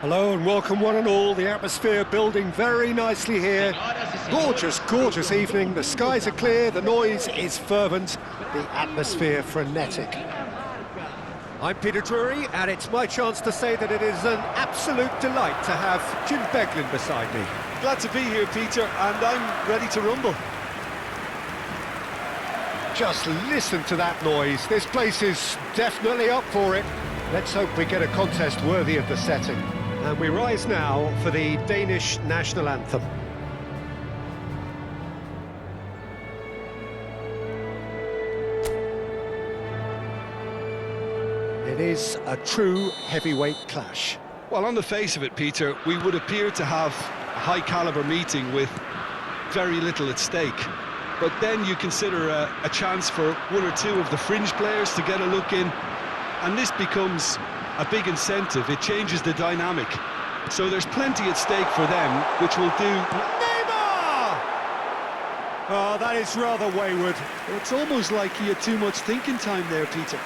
Hello and welcome one and all. The atmosphere building very nicely here. Gorgeous, gorgeous evening. The skies are clear, the noise is fervent, the atmosphere frenetic. I'm Peter Drury, and it's my chance to say that it is an absolute delight to have Jim Beglin beside me. Glad to be here, Peter, and I'm ready to rumble. Just listen to that noise. This place is definitely up for it. Let's hope we get a contest worthy of the setting. And we rise now for the Danish national anthem. It is a true heavyweight clash. Well, on the face of it, Peter, we would appear to have a high-caliber meeting with very little at stake. But then you consider a chance for one or two of the fringe players to get a look in, and this becomes a big incentive. It changes the dynamic. So there's plenty at stake for them, which will do... Neymar! Oh, that is rather wayward. It's almost like he had too much thinking time there, Peter.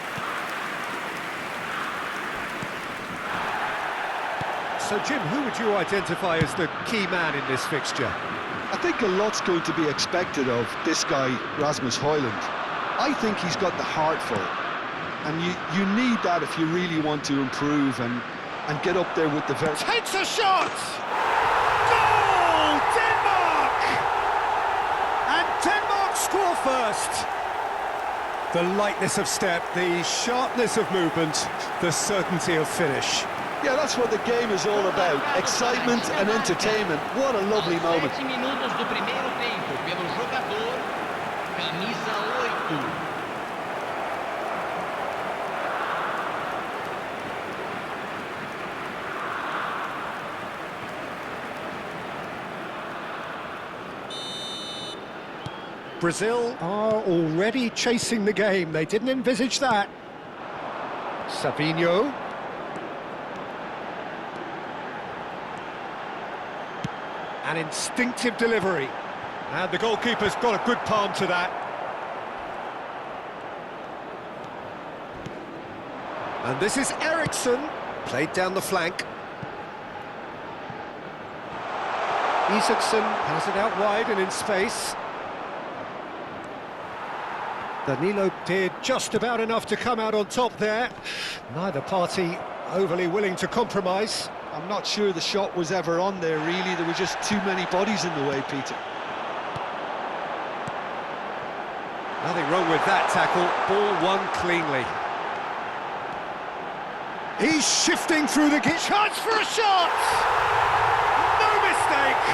So, Jim, who would you identify as the key man in this fixture? I think a lot's going to be expected of this guy, Rasmus Højlund. I think he's got the heart for it. And you need that if you really want to improve and get up there with the very... Takes a shot! Goal! Denmark! And Denmark score first. The lightness of step, the sharpness of movement, the certainty of finish. Yeah, that's what the game is all about. Excitement and entertainment. What a lovely moment. 7 minutos do primeiro tempo, pelo jogador, camisa 8. Brazil are already chasing the game. They didn't envisage that. Savinho. An instinctive delivery. And the goalkeeper's got a good palm to that. And this is Eriksson, played down the flank. Isaacson has it out wide and in space. Danilo did just about enough to come out on top there. Neither party overly willing to compromise. I'm not sure the shot was ever on there, really. There were just too many bodies in the way, Peter. Nothing wrong with that tackle. Ball won cleanly. He's shifting through the gate. Chance for a shot! No mistake!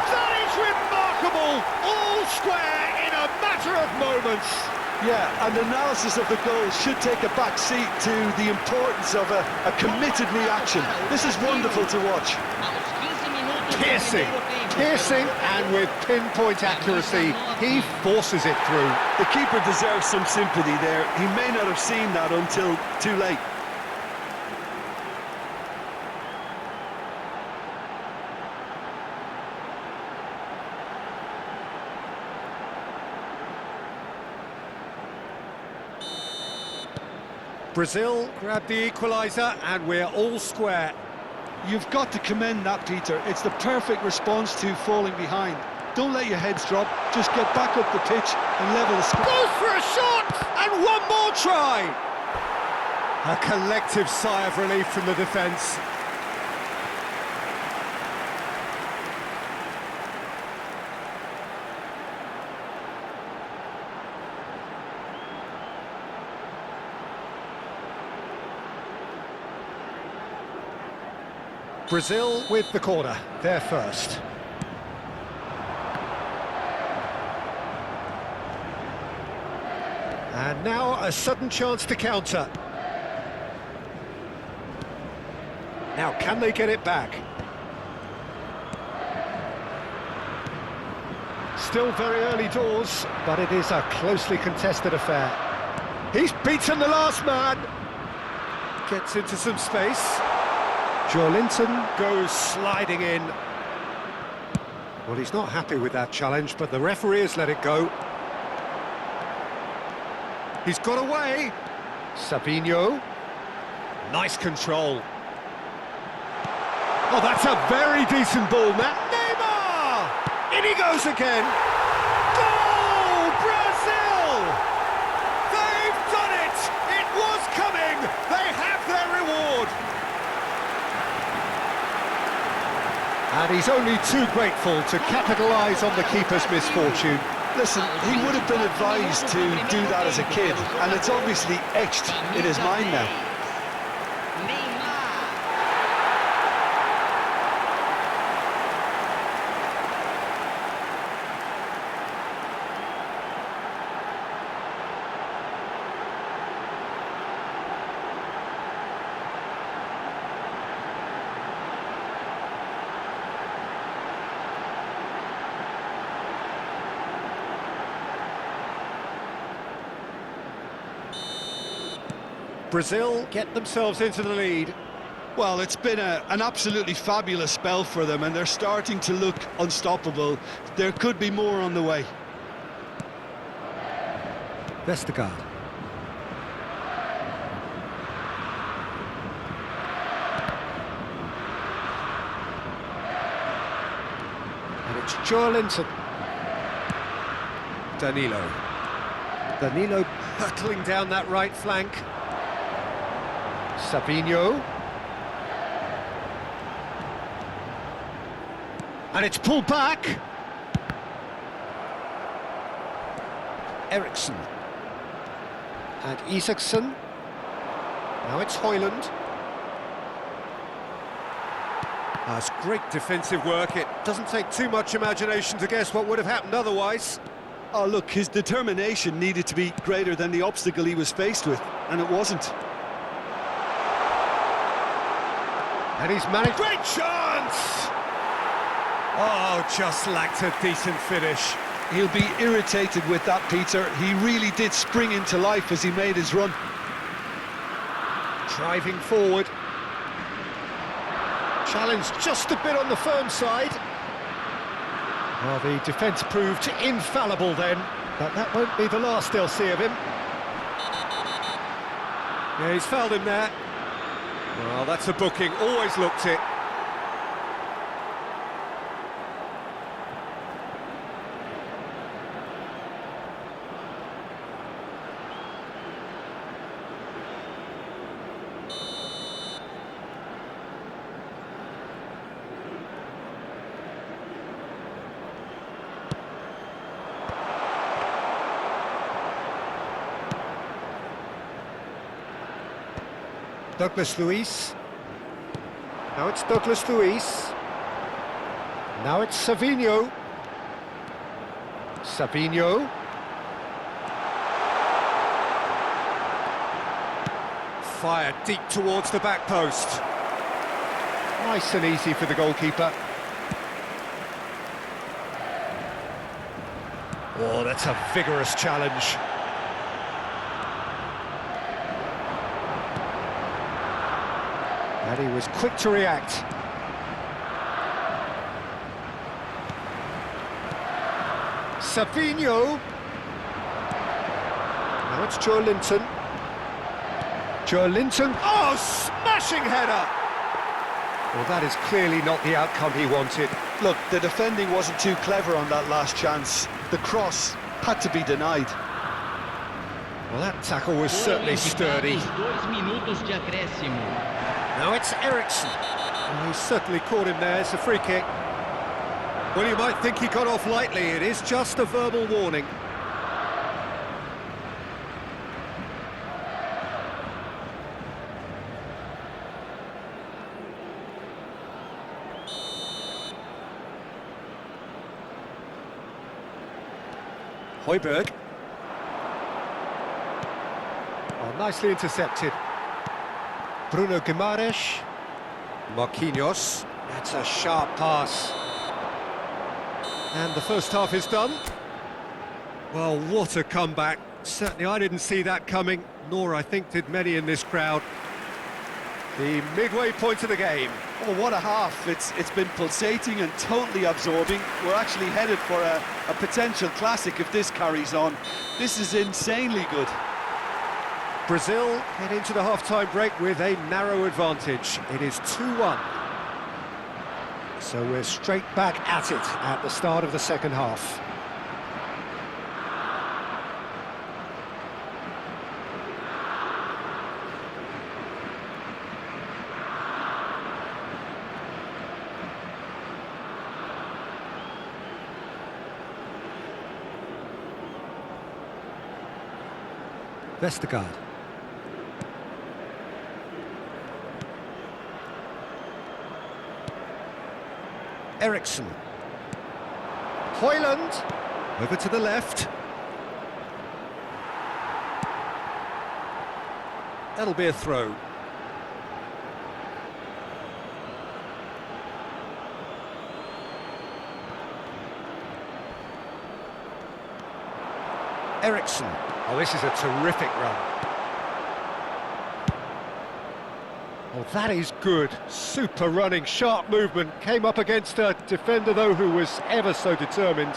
That is remarkable! All square in a matter of moments. Yeah, and analysis of the goal should take a back seat to the importance of a committed reaction. This is wonderful to watch. Piercing, and with pinpoint accuracy, he forces it through. The keeper deserves some sympathy there. He may not have seen that until too late. Brazil grabbed the equaliser, and we're all square. You've got to commend that, Peter. It's the perfect response to falling behind. Don't let your heads drop, just get back up the pitch and level the score. Goes for a shot, and one more try! A collective sigh of relief from the defence. Brazil with the corner, they're first. And now a sudden chance to counter. Now can they get it back? Still very early doors, but it is a closely contested affair. He's beaten the last man. Gets into some space. Joelinton goes sliding in. Well, he's not happy with that challenge, but the referee has let it go. He's got away. Savinho. Nice control. Oh, that's a very decent ball now. Neymar! In he goes again. Goal, Brazil! They've done it! It was coming! They have their reward! And he's only too grateful to capitalise on the keeper's misfortune. Listen, he would have been advised to do that as a kid, and it's obviously etched in his mind now. Brazil get themselves into the lead. Well, it's been an absolutely fabulous spell for them, and they're starting to look unstoppable. There could be more on the way. Vestergaard. And it's Joelinton. Danilo hurtling down that right flank. Savinho. And it's pulled back. Eriksson. And Isaacson. Now it's Højlund. That's great defensive work. It doesn't take too much imagination to guess what would have happened otherwise. Oh, look, his determination needed to be greater than the obstacle he was faced with, and it wasn't. And he's managed... Great chance! Oh, just lacked a decent finish. He'll be irritated with that, Peter. He really did spring into life as he made his run. Driving forward. Challenge just a bit on the firm side. Well, the defence proved infallible then, but that won't be the last they'll see of him. Yeah, he's fouled him there. Well, that's a booking, always looked it. Douglas Luiz. Now it's Douglas Luiz. Now it's Savinho. Savinho. Fired deep towards the back post. Nice and easy for the goalkeeper. Oh, that's a vigorous challenge. And he was quick to react. Savinho. Now it's Joelinton. Joelinton. Oh, smashing header! Well, that is clearly not the outcome he wanted. Look, the defending wasn't too clever on that last chance. The cross had to be denied. Well, that tackle was certainly sturdy. Now it's Eriksson. Well, he's certainly caught him there. It's a free kick. Well, you might think he got off lightly. It is just a verbal warning. Højbjerg. Oh, nicely intercepted. Bruno Guimaraes. Marquinhos. That's a sharp pass. And the first half is done. Well, what a comeback. Certainly I didn't see that coming, nor I think did many in this crowd. The midway point of the game. Oh, what a half. It's been pulsating and totally absorbing. We're actually headed for a potential classic if this carries on. This is insanely good. Brazil head into the half-time break with a narrow advantage. It is 2-1. So we're straight back at it at the start of the second half. Vestergaard. Eriksson. Højlund. Over to the left. That'll be a throw. Eriksson. Oh, this is a terrific run. Oh, that is good. Super running, sharp movement. Came up against a defender, though, who was ever so determined.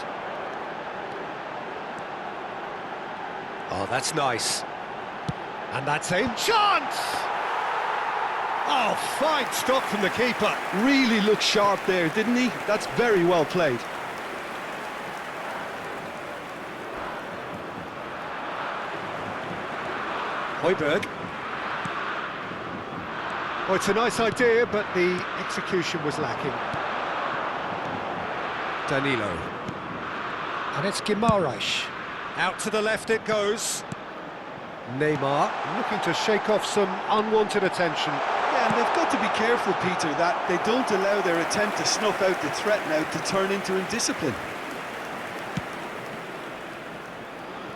Oh, that's nice. And that's in. Chance! Oh, fine stop from the keeper. Really looked sharp there, didn't he? That's very well played. Højbjerg. Oh, it's a nice idea, but the execution was lacking. Danilo. And it's Guimaraes. Out to the left it goes. Neymar looking to shake off some unwanted attention. Yeah, and they've got to be careful, Peter, that they don't allow their attempt to snuff out the threat now to turn into indiscipline.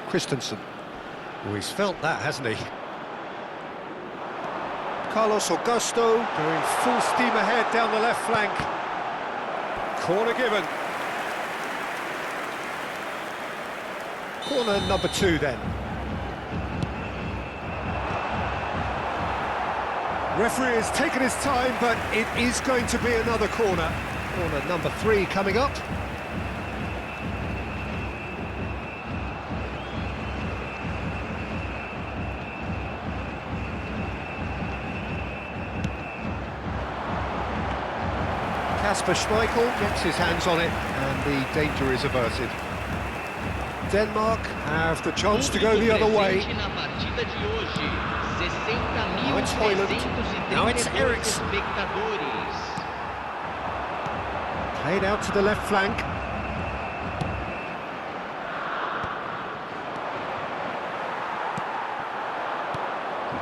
Christensen. Oh, he's felt that, hasn't he? Carlos Augusto going full steam ahead down the left flank. Corner given. Corner number 2 then. Referee has taken his time, but it is going to be another corner. Corner number 3 coming up. Kasper Schmeichel gets his hands on it, and the danger is averted. Denmark have the chance to go the other way. Now it's Højlund. Now it's Eriksson. Played out to the left flank.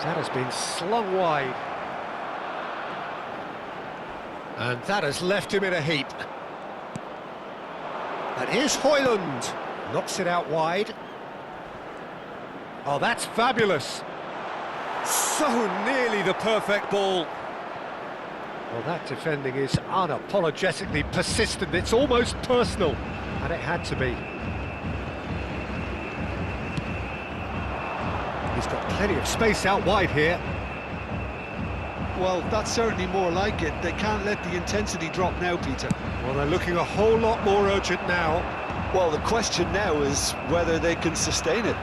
That has been slung wide. And that has left him in a heap. And here's Højlund. Knocks it out wide. Oh, that's fabulous. So nearly the perfect ball. Well, that defending is unapologetically persistent. It's almost personal. And it had to be. He's got plenty of space out wide here. Well, that's certainly more like it. They can't let the intensity drop now, Peter. Well, they're looking a whole lot more urgent now. Well, the question now is whether they can sustain it.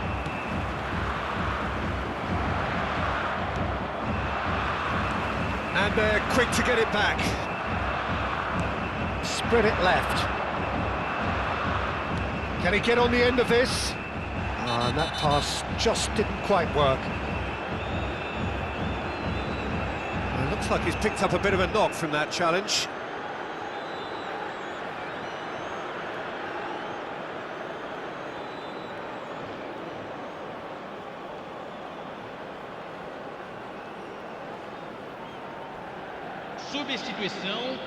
And they're quick to get it back. Spread it left. Can he get on the end of this? And that pass just didn't quite work. It looks like he's picked up a bit of a knock from that challenge. Substituição.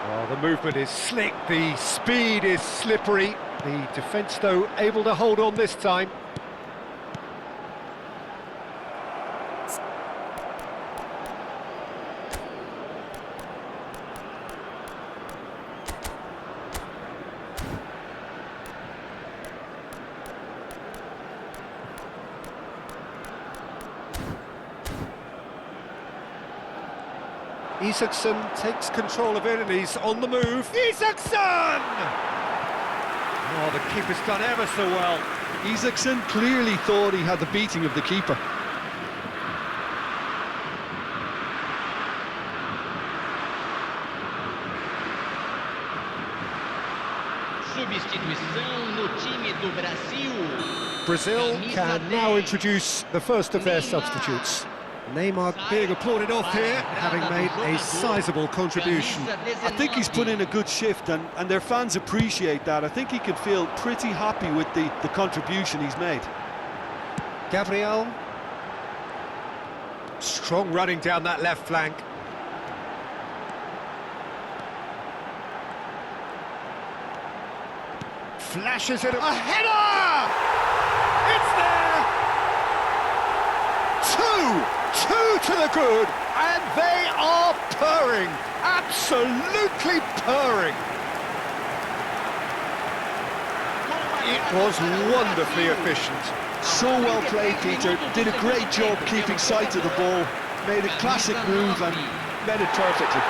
Well, the movement is slick, the speed is slippery. The defence, though, able to hold on this time. Isaacson takes control of it and he's on the move. Isaacson! Oh, the keeper's done ever so well. Isaacson clearly thought he had the beating of the keeper. Substituição no time do Brasil. Brazil can now introduce the first of their substitutes. Neymar being applauded off here, having made a sizable contribution. I think he's put in a good shift and their fans appreciate that. I think he can feel pretty happy with the contribution he's made. Gabriel. Strong running down that left flank. Flashes it. A header! It's there! Two to the good, and they are purring, absolutely purring. It was wonderfully efficient. So well played, Peter. Did a great job keeping sight of the ball, made a classic move and made it perfectly.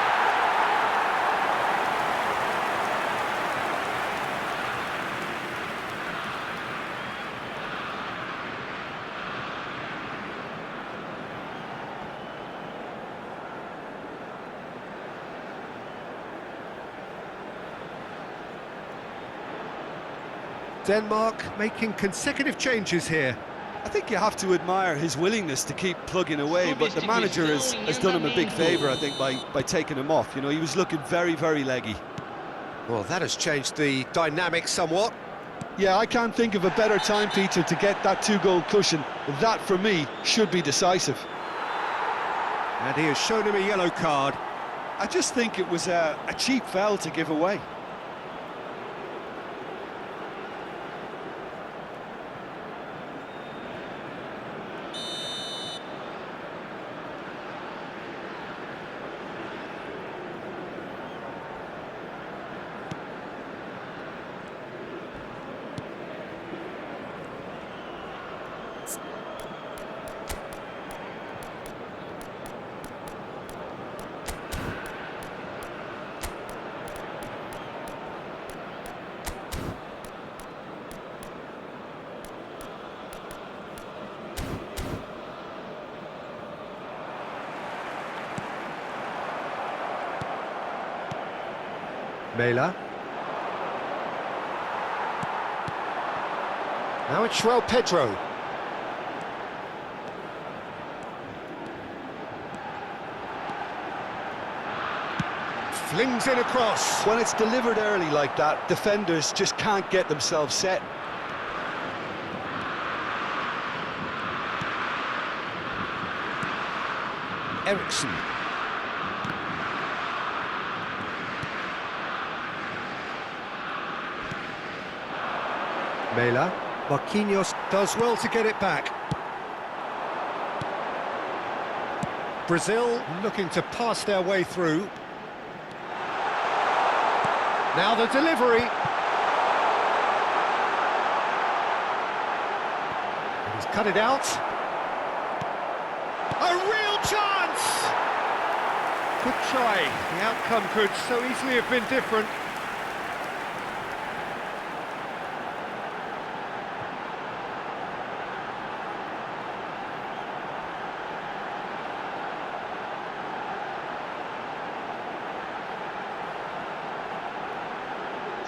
Denmark making consecutive changes here. I think you have to admire his willingness to keep plugging away, but the manager has done him a big favour, I think, by taking him off. You know, he was looking very, very leggy. Well, that has changed the dynamic somewhat. Yeah, I can't think of a better time, Peter, to get that two-goal cushion. That, for me, should be decisive. And he has shown him a yellow card. I just think it was a cheap foul to give away. Mela. Now it's João Pedro. Flings it across. When it's delivered early like that, defenders just can't get themselves set. Eriksson. Mela. Marquinhos does well to get it back. Brazil looking to pass their way through. Now the delivery. And he's cut it out. A real chance! Good try. The outcome could so easily have been different.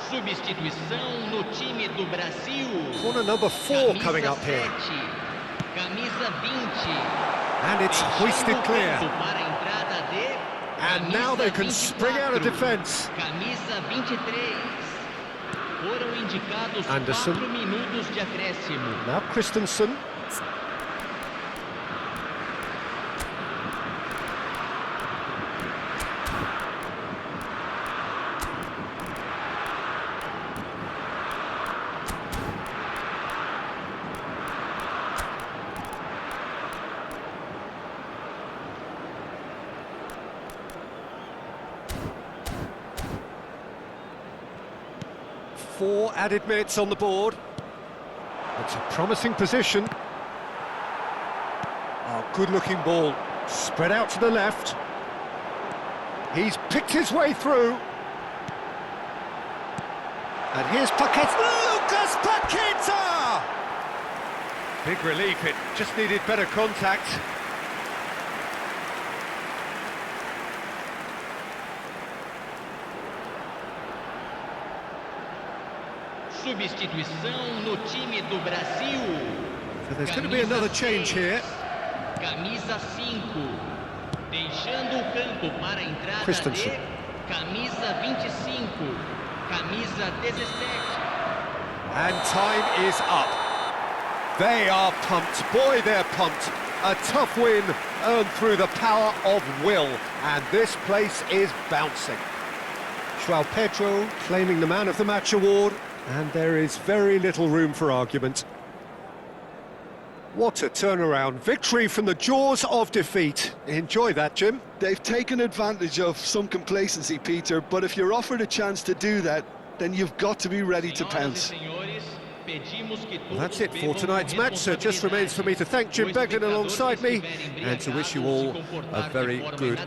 Substituição no time do Brasil. Corner number 4 coming up here. Camisa 20. And it's hoisted clear. Para a entrada de And now they can spring out of defence. Camisa 23. Foram indicados Anderson. 4 minutos de acréscimo. Now Christensen. Four added minutes on the board. It's a promising position. Oh, good-looking ball. Spread out to the left. He's picked his way through. And here's Paqueta. Lucas Paqueta! Big relief, it just needed better contact. Substituição no time do Brasil. So there's going to be another change here. Camisa 5. Deixando o campo para a entrada de camisa 25. Camisa 17. And time is up. They are pumped. Boy, they're pumped. A tough win earned through the power of will. And this place is bouncing. João Pedro claiming the Man of the Match award. And there is very little room for argument. What a turnaround. Victory from the jaws of defeat. Enjoy that, Jim. They've taken advantage of some complacency, Peter, but if you're offered a chance to do that, then you've got to be ready to pounce. Well, that's it for tonight's match, so it just remains for me to thank Jim Beglin alongside me and to wish you all a very good